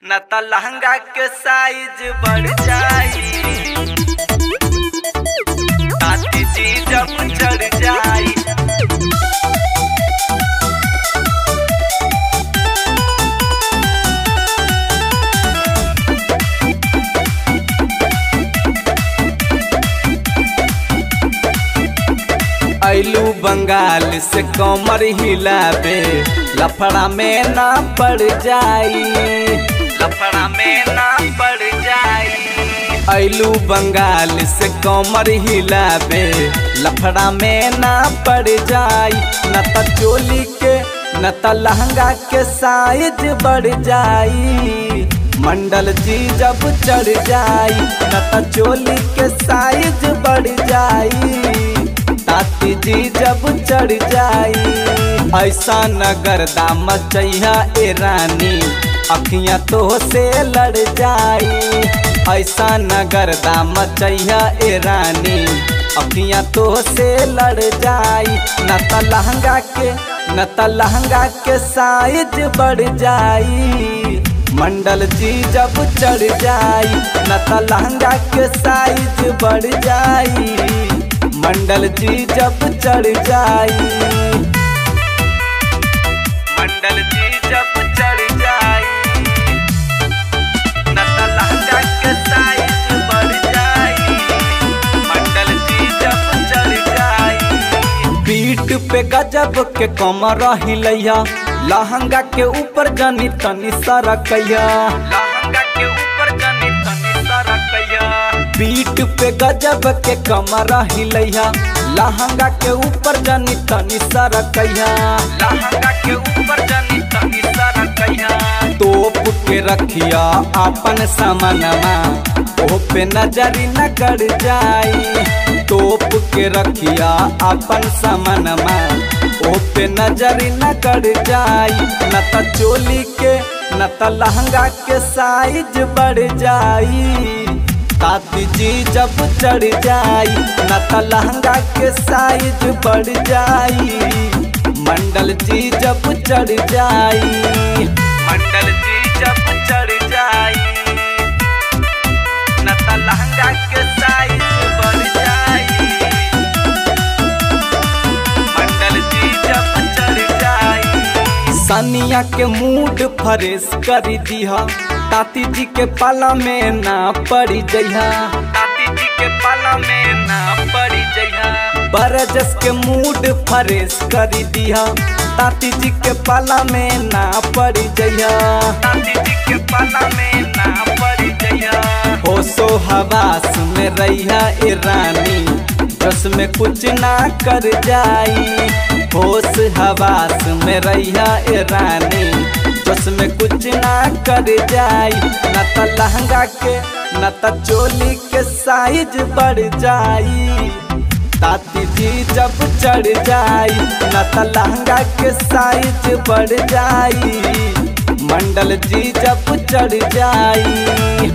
न त लहंगा के साइज बढ़ जाई, ताती जी जब चढ़ जाई। आइलू बंगाल से कमर हिलाबे, लफड़ा में ना पड़ जाई, लफड़ा में ना पड़ जाई। आइलू बंगाल से कमर हिलाबे, लफड़ा में ना पड़ जाई। न त चोली के न त लहंगा के साइज बढ़ जाई, मंडल जी जब चढ़ जाई। न त चोली के साइज बढ़ जाई, ताती जी जब चढ़ जाई। ऐसा नगर दाम चैया ए रानी, अखियां तो से लड़ जाई। ऐसा नगर दाम चैया ए रानी, अखियां तो से लड़ जाई। न त लहंगा के साइज बढ़ जाई, मंडल जी जब चढ़ जाई। न त लहंगा के साइज बढ़ जाई, मंडल जी जब चढ़ जाई। मंडल जी जब चढ़ जाई, न त लहंगा के साइज बढ़ जाई, मंडल जी जब चढ़ जाई। पीठ पे गजब के कमर हिलैया, लहंगा के ऊपर जनी तनी सरकैया, लहंगा के ऊपर जनी तनी सरकैया। पीठ पे गजब के कमर हिलैया, लहंगा के ऊपर जनी तनी सरकैया, लहंगा के ऊपर जनी तनी सरकैया। तोप के रखिया अपन सामनमा, ओ पे नजरी न गड़ जाई। तोप के रखिया अपन सामनमा, ओ पे नजरी न गड़ जाई। न त चोली के न त लहंगा के साइज बढ़ जाई, ताती जी जब चढ़ जाई। न त लहंगा के साइज बढ़ जाई, मंडल जी जब चढ़ जाई। मंडल जी जब चढ़ जाई, न त लहंगा के साइज बढ़ जाई, मंडल जी जब चढ़ जाई। सनिया के मूड फ्रेश कर दिया, ताती जी के पाला में ना पड़ी जइहा, ताती जी के पाला में ना पड़ी जइहा। बरजस के मूड फ्रेश कर दिया, ताती जी के पाला में ना पड़ी जइहा, ताती जी के पाला में ना पड़ी जइहा। होशो हवास में रहिया ए रानी, जस में कुछ ना कर जाई। होश हवास में रहिया ए रानी, उसमें कुछ ना कर जाई। न त लहंगा के न त चोली के साइज बढ़ जाई, ताती जी जब चढ़ जाई। न त लहंगा के साइज बढ़ जाई, मंडल जी जब चढ़ जाई।